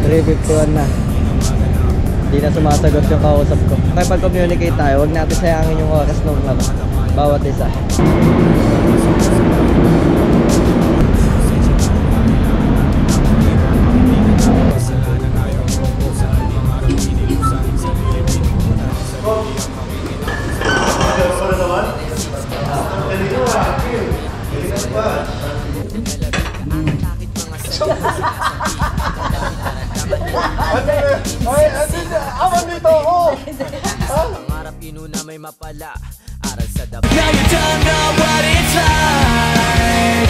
3:51 na. Hindi na sumasagot yung kausap ko. Makipag-communicate tayo, huwag natin sayangin yung oras ng bawat isa. Now you don't know what it's like.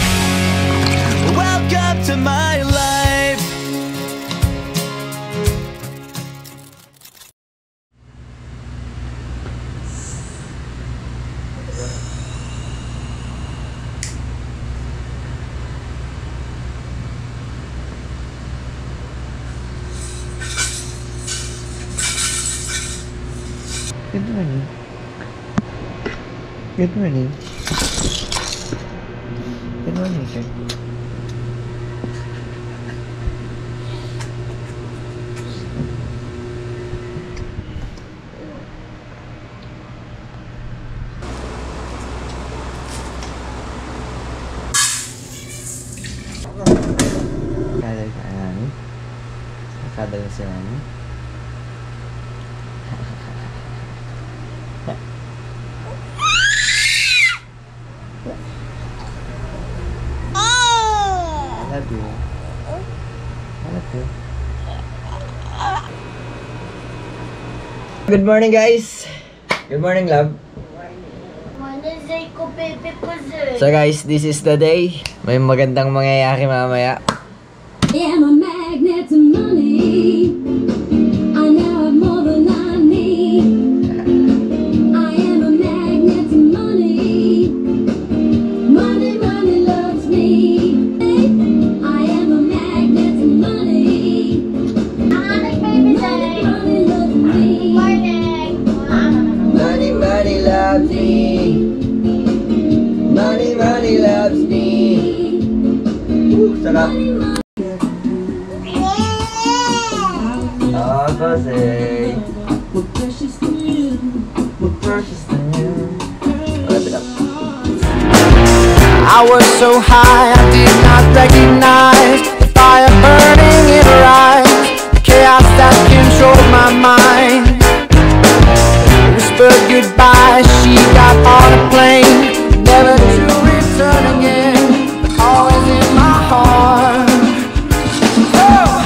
Welcome to my life. Good morning. Good morning. Good morning, sir. Kadal ka namin. Kadal si namin. I love you. I love you. Good morning, guys. Good morning, love. So guys, this is the day. May magandang mangyayari mamaya. I'm a magnet to money. I now have more than I need. I am a magnet to money. Money, money loves me. I am a magnet to money. Money, money loves me. Money, money loves me. Money, money loves me. Sarap. Kasi We're precious to you. we're precious to you. Wrap it up. I was so high, I did not recognize the fire burning in her eyes, the chaos that controlled my mind. Whispered goodbye, she got on a plane, never to return again, but always in my heart. Oh,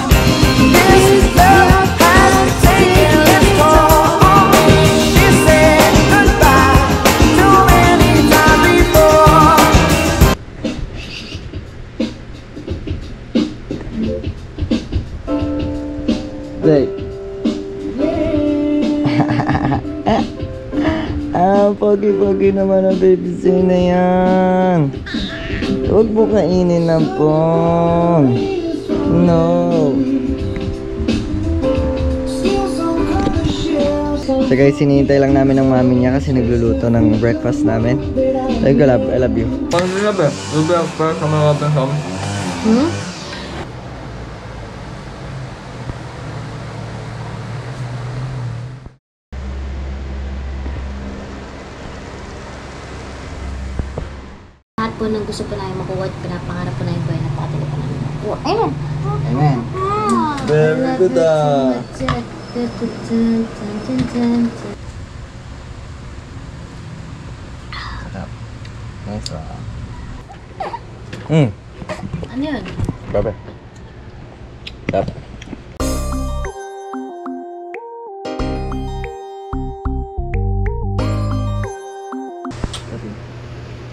this is love has taken its toll. She said goodbye too many times before. Like. Pogi-pogi naman ang baby Zay na yan. Huwag mo kainin ng pong. No. So guys, sinihintay lang namin ng mami niya kasi nagluluto ng breakfast namin. Thank you, love. I love you. Pang sinabi, lubi ako para sa mga kapensam. Lahat po ng gusto po namin makuha at pinapangarap po namin po ay napakatili po namin makuha. Amen! Amen. Very good. Sarap. Nice one. Ano yun? Grabe. Sarap.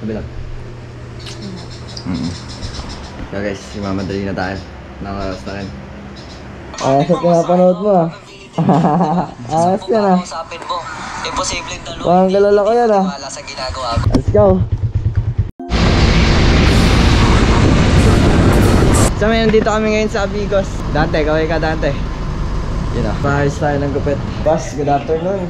Kabilang. So guys, mamadali na tayo. Nakaras na rin. Ayos at pinapanood mo ah. Ayos yan ah. Usapin mo. Imposibleng dalawa. Parang galala ko yan ah. Wala sa ginagawa ko. Let's go. So may nandito kami ngayon sa Abigos. Dante, kaway ka Dante. Yun ah. Paharis tayo ng gupit. Boss, good afternoon.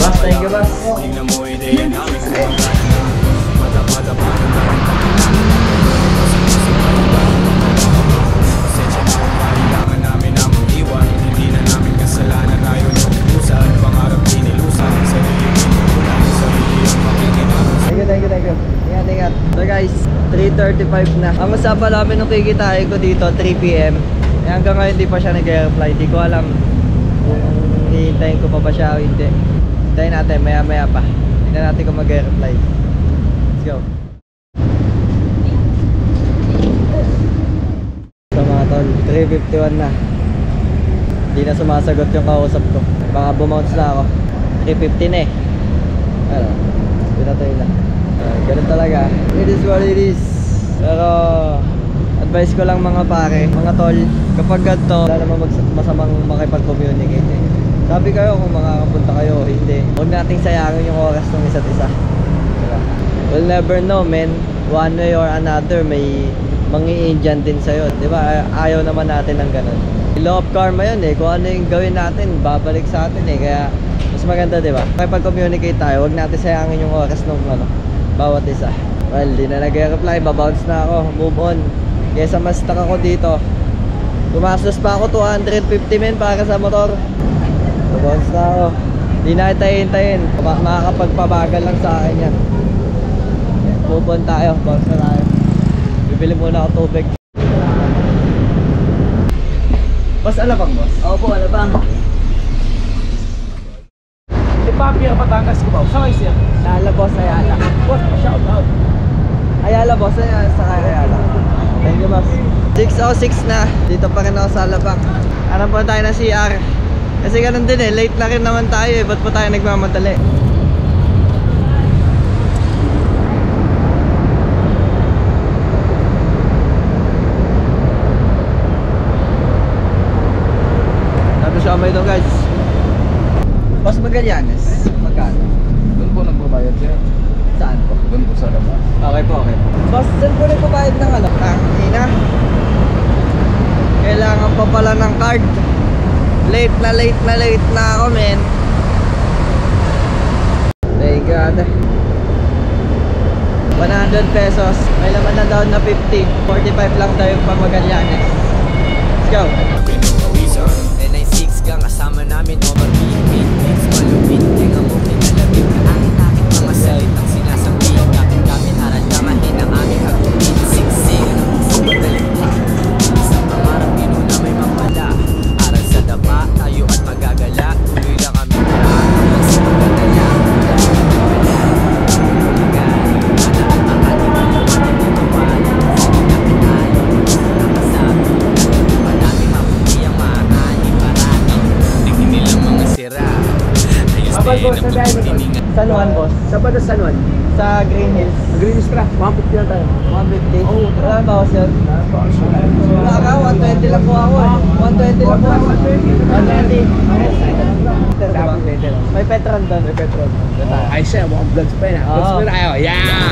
Boss, thank you boss. 3:35 na. Ang usapan namin nung kikitain ko dito, 3 PM. Eh, hanggang ngayon hindi pa siya nag-reply. Di ko alam kung hihintayin ko pa ba siya o hindi. Hintayin natin, maya pa. Tingnan natin kung mag-reply. Let's go. So mga tol, 3:51 na. Hindi na sumasagot yung kausap ko. Baka bumounce na ako. 3:50 na eh. Ano? Pinatay na. Ganun talaga. It is what it is. Pero advice ko lang mga pare, mga tol, kapag ganito, wala naman masamang makipag-communicate eh. Sabi kayo kung makakapunta kayo o hindi. Huwag nating sayangin yung oras ng isa't isa. Diba? We'll never know, men. One way or another, may mangi-Indian din sa'yo. Diba? Ayaw naman natin ng ganun. Law of karma yun eh. Kung ano yung gawin natin, babalik sa atin eh. Kaya mas maganda, diba? Kapag-communicate tayo, huwag natin sayangin yung oras ng bawat isa. Well, di na nag-reply, babounce na ako, move on. Kesa mas stuck ako dito. Tumastos pa ako 250 men para sa motor. Babounce na ako. Di na hintayin. Makakapagpabagal lang sa akin yan. Move on tayo, bounce na tayo. Bibili muna ako tubig. Boss, alabang boss? Opo, alabang. Si Papi ang Batangas ko ba? Saan kayo siya? Ayala boss, Ayala. Boss, shout out. Ayala boss, sa Ayala. Thank you boss. 6:06 na, dito pa rin ako sa Alabang. Hanap po tayo ng CR. Kasi ganun din eh, late na rin naman tayo eh. Ba't po tayo nagmamadali? Tapos siya may ito guys. Boss Magallanes, magkano? Doon po nagbabayad siya. Saan po? Doon po sa labas. Okay po, okay po. Boss, saan po nagbabayad ng ano? Tangina. Kailangan pa pala ng card. Late na ako, men. Thank you, ate. 100 pesos. May laman na daw na 50. 45 lang daw yung pang Magallanes. Let's go. N96 ka kasama namin overbeat mix malupit tingnan mo pinalabit ka akin mga salitang sinasabi kapit kami aral kamahin ang aming agupit siksik madaling sa pangarap inuna may mapala aral sa dapa tayo at magagala tuloy lang kami lang sa pagdadala San Juan, boss? Sa ba San Juan? Sa Green Hills. Green Stra, 150 na tayo. 150? Oo. Wala ba ako sir? Wala ka, 120 lang po ako eh. 120 lang po ako. 120. May Petron doon. May Petron. Ay siya, mukhang vlogs pa yun ha. Vlogs pa yun tayo. Yeah!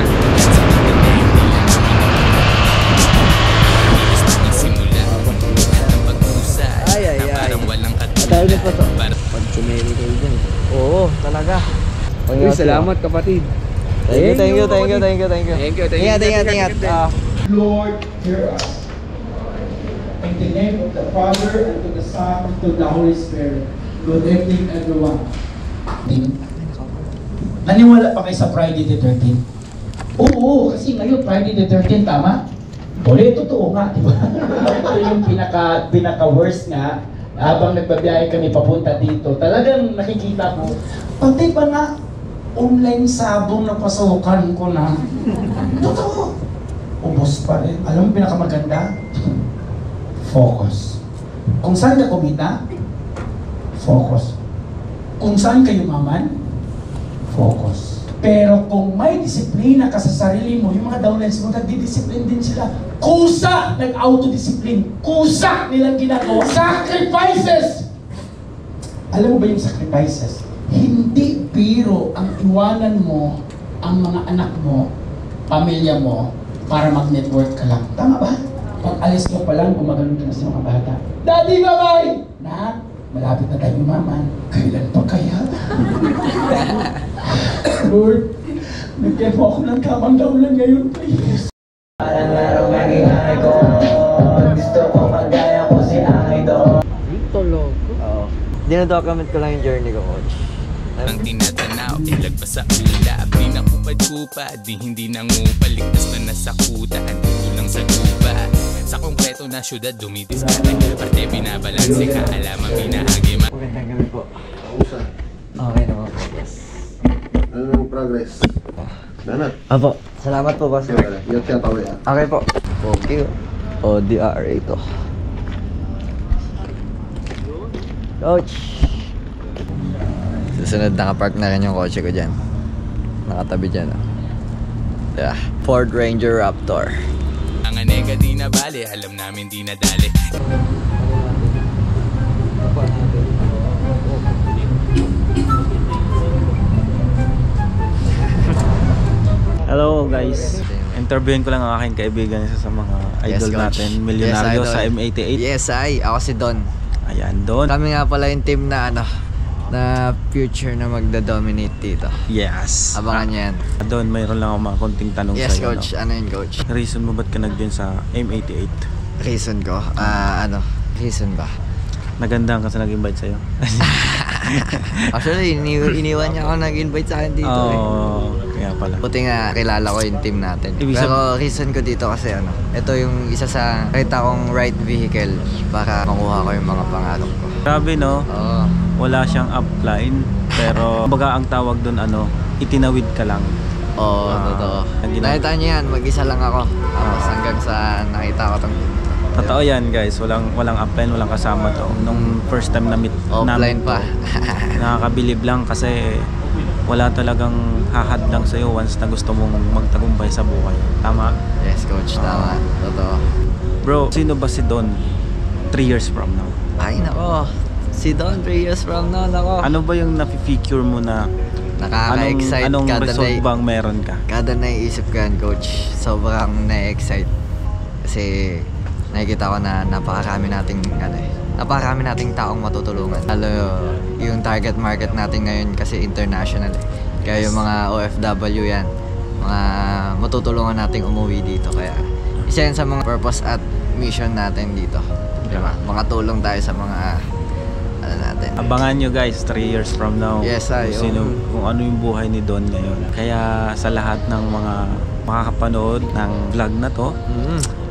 Ay. Dahil din po to. Pag sumeri kayo dyan. Oo, talaga. Uy, salamat kapatid. Thank you. Thank you. Ingat. Lord, hear us. In the name of the Father, and to the Son, and to the Holy Spirit. Good evening, everyone. Naniwala pa kayo sa Friday the 13th? Oo, kasi ngayon Friday the 13th, tama? Uli, totoo nga, di ba? Ito yung pinaka-worst nga. Habang nagbabiyahe kami papunta dito, talagang nakikita ko, pati ba nga online sabong na pasukan ko na. Totoo. Ubos pa rin. Alam mo pinakamaganda? Focus. Kung saan ka kumita, focus. Kung saan ka yumaman, focus. Pero kung may disiplina ka sa sarili mo, yung mga downlines mo, nagdidisiplin din sila. Kusa nag-autodiscipline. Kusa nilang ginagawa. Sacrifices! Alam mo ba yung sacrifices? Hindi biro ang iwanan mo ang mga anak mo, pamilya mo, para mag-network ka lang. Tama ba? Pag alis mo pa lang, gumagano ka na sa mga bata. Daddy, bye-bye! Nak, malapit na tayo umaman. Kailan pa kaya? Lord, bigyan mo ako ng tamang daulan ngayon, please. Parang araw maging idol. Gusto ko magaya ko si idol. Ito, logo. Oo. Dinodocument ko lang yung journey ko, coach. ang tinatanaw ilag pa sa ulap. Di na kupad-kupad, di hindi nangupaligtas na nasa kuta. Andito lang sa tuba, sa konkreto na syudad dumidiskarte. Parte binabalanse ka, alaman binahagi ma. Magandang gabi po. Okay naman po, boss. Anong progress? Nanat? Apo, salamat po, boss. Yun siya tawag yan. Okay po. Okay. O, DRA ito. Coach! Susunod, nakapark na rin yung kotse ko dyan. Nakatabi dyan, oh. Yeah. Ford Ranger Raptor. Ang anega di na bali, alam namin di na dali. Hello guys, interviewin ko lang ang aking kaibigan, isa sa mga idol natin, milyonaryo sa M88. Yes, ako si Don. Ayan, Don. Kami nga pala yung team na na future na magda-dominate dito. Yes. Abangan niyo yan. Don, mayroon lang ako mga konting tanong Yes, sa'yo. coach. Ano yun, coach? Reason mo ba't ka nag-join sa M88? Reason ko? Reason ba? Nagandahan ka sa nag-invite sa'yo? Actually, iniwan niya ako nag-invite sa akin dito kaya pala. Buti nga kilala ko yung team natin. Pero reason ko dito kasi ito yung isa sa kita kong right vehicle para makuha ko yung mga pangarap ko. Grabe, no? Oo. Wala siyang upline, pero baga ang tawag doon itinawid ka lang. Oo, totoo. Nakita niyo yan, mag-isa lang ako. Tapos hanggang sa nakita ko itong totoo yan, guys. Walang upline, walang kasama to. Nung first time na meet offline pa. Nakakabilib lang kasi wala talagang hahadlang sa'yo once na gusto mong magtagumpay sa buhay. Tama? Yes, coach. Tama. Totoo. Bro, sino ba si Don 3 years from now? Ay, nako. Si Don 3 years from now, nako. Ano ba yung nafe-feature mo na nakaka-excite? Anong result bang meron ka? Kada naiisip ko yan, coach, sobrang na-excite. Kasi nakikita ko na napakarami nating taong matutulungan. Lalo yung target market natin ngayon kasi international. Kaya yung mga OFW yan, mga matutulungan nating umuwi dito. Kaya isa yan sa mga purpose at mission natin dito. Diba? Makatulong tayo sa mga natin. Abangan nyo guys, 3 years from now. Yes, kung ano yung buhay ni Don ngayon. Kaya sa lahat ng mga makakapanood ng vlog na to,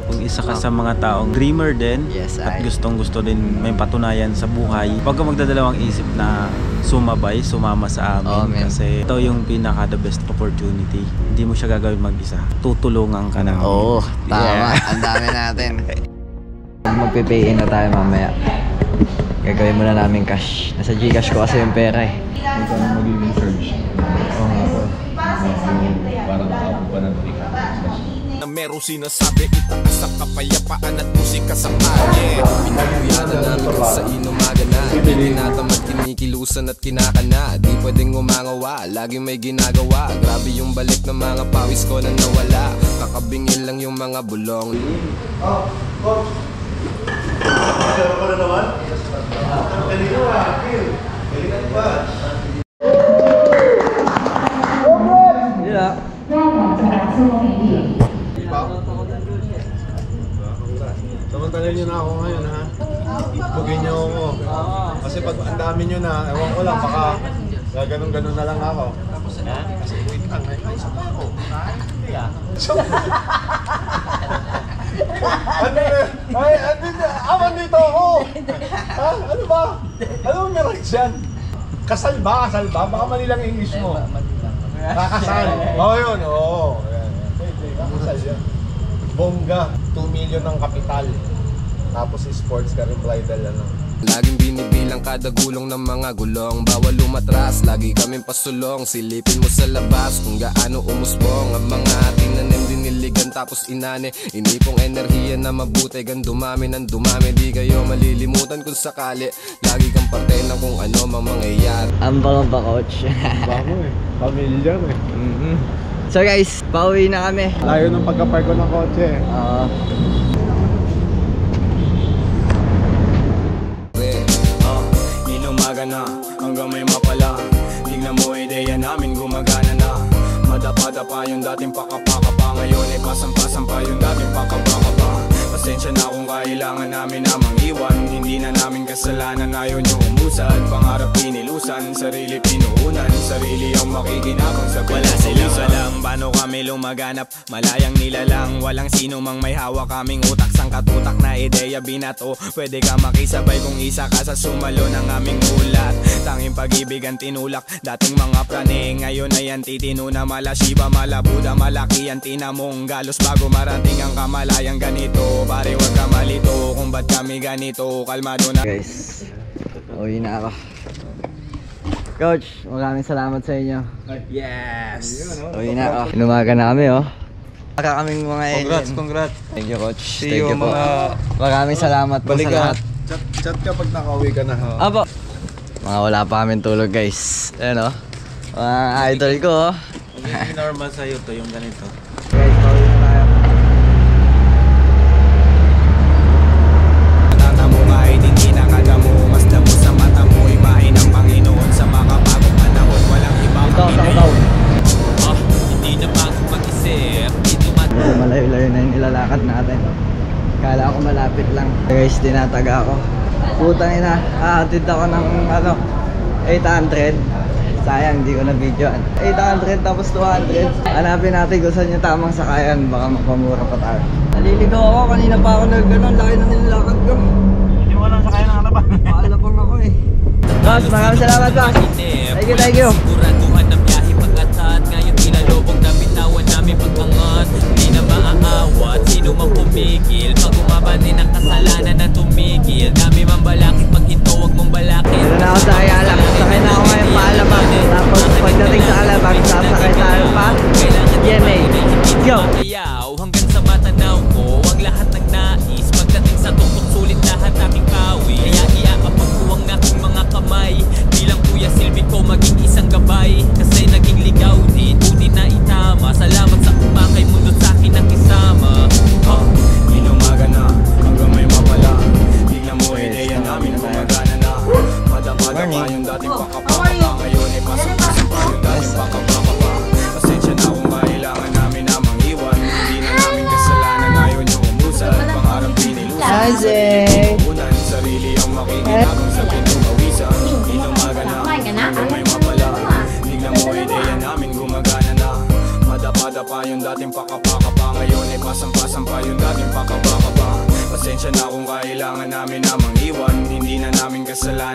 kung isa ka sa mga taong dreamer din, yes, at gustong-gusto din may patunayan sa buhay, huwag ka magdadalawang isip na sumama sa amin. Kasi ito yung pinaka the best opportunity. Hindi mo siya gagawin mag-isa. Tutulungan ka namin. Oo, tama. Ang dami natin. Magpe-pay in na tayo mamaya. Gagawin muna namin cash. Nasa Gcash ko kasi yung pera eh. Ito na magiging surge. Oo nga po. Parang ako pa ng na meron sinasabi, itaas ang kapayapaan at musika sa kalye. Pinakuya na namin kung sa inumaga na tinatamad, kinikilusan at kinakana. Di pwedeng umangawa, laging may ginagawa. Grabe yung balik ng mga pawis ko na nawala. Kakabingin lang yung mga bulong. Coach! Ano ka na naman? Kanino ba? Kanino ba? Yun na. Samantalin nyo na ako ngayon, ha? Bugin nyo ako. Kasi pag ang dami nyo na, ewan ko lang, baka ganun-ganun na lang ako. Kasi wait lang, may isa pa ako. Dito ako! Ha? Ano ba? Ano ba meron dyan? Kasal ba? Baka mali lang English mo. Kakasal. Oo, yun. Oo. Kakasal yan. Bongga. 2 million ng kapital. Tapos sports ka rin bridal Laging binibilang kada gulong ng mga gulong. Bawal lumatras, lagi kaming pasulong. Silipin mo sa labas kung gaano umusbong ang mga tinanim, diniligan tapos inane. Inipong enerhiya na mabuti, gan dumami ng dumami. Di kayo malilimutan kung sakali. Lagi kang parte ng kung ano mang mangyayari. Ang bango ba, coach? Bago eh. Familiar eh. So guys, pauwi na kami. Layo ng pagkapark ko ng kotse. Inumaga na, hanggang may mapala. Tingnan mo ideya namin gumagana na. Madapa-dapa yung dating pakapaka pa. Ngayon ay pasampa-sampa yung dating pakapaka pa. Pasensya na kung kailangan namin na mangiwan. Hindi na namin kasalanan, ayaw nyo umusad. Pangarap pinilusan, sarili pinuunan. Sarili ang makikinabang sa wala silang alam paano kami lumaganap. Malayang nilalang, walang sino mang may hawak. Kaming utak sang katutak na ideya binato. Pwede ka makisabay kung isa ka sa sumalo ng aming ulat. Tanging pag-ibig ang tinulak, dating mga prane. Ngayon ay ang titino na mala Shiba, mala Buddha, malaki ang tinamong galos bago marating ang kamalayang ganito. Pare wag ka malito kung ba't kami ganito. Kalmado na Guys, uwi na ako. Coach, maraming salamat sa inyo. Yes! Uwi na ako. Inumaga na kami oh. Baka kaming mga Congrats, alien. congrats. Thank you coach. See Thank you, you po. mga... Maraming salamat po sa lahat. Chat ka pag nakauwi ka na. Apo. Mga wala pa kami tulog guys. Ayan oh. Mga idol ko oh. Hindi normal sa'yo to, yung ganito. Guys, pauwi na tayo. Tata mo kahit hindi nakadamo. Mas damo sa mata mo, imahin ang Panginoon. Sa makapagong panahon, walang ibang Ito. Hindi na bago mag-isip. Medyo malayo-layo na yung nilalakad natin. Kala ko malapit lang. Guys, tinataga ako. Putang ina, hatid ako ng 800. Sayang, hindi ko na videoan. 800 tapos 200. Hanapin natin kung saan yung tamang sakayan. Baka mapamura pa tayo. Naliligaw ako. Kanina pa ako nag-ganon. Laki na nilalakad ko. Hindi mo lang sakayan ng alabang. Maalabang ako eh. Boss, maraming salamat boss. Thank you. Siguraduhan ng biyahe pag-atat. Ngayon kinalobong na bitawan namin pag-angat. Hindi na maaawat, sino mang pumigil. Pag umaba din ang kasalanan na tumigil. Dami mang balakit, pag ito wag mong balakit. Dito na ako sa Ayala. Sakay na ako ngayon pa Alabang. Tapos pagdating sa Alabang, sasakay tayo pa GMA. Let's go! Hanggang sa matanaw ko, ang lahat ng nais. Pagdating sa tuktok, sulit lahat aking kawi. Kaya iakapag ko ang aking mga kamay. Bilang kuya silbi ko maging isang gabay. Kasi naging ligaw din, buti na itama. Salamat sa umakay mundo sa akin ang kisama. Inumaga na, hanggang may mawala. Tignan mo, ideya namin gumagana na. Madamada pa yung dating pakapakapa. Ngayon ay pasok-pasok pa yung dating pakapakapa. Pasensya na kung kailangan namin na mangiwan. Hindi na namin kasalanan, ayaw nyo umusad. Pangarap pinilusan, sarili puhunan. Sarili ang makikinabang sa pinupawisan. Inumaga na, hanggang may mawala. Tignan mo, ideya namin gumagana na. Madapa pa yung dating pakapakapa. Ngayon ay pasang-pasang pa yung dating pakapakapa. Pasensya na kung kailangan namin na mangiwan. Hindi na namin kasalanan.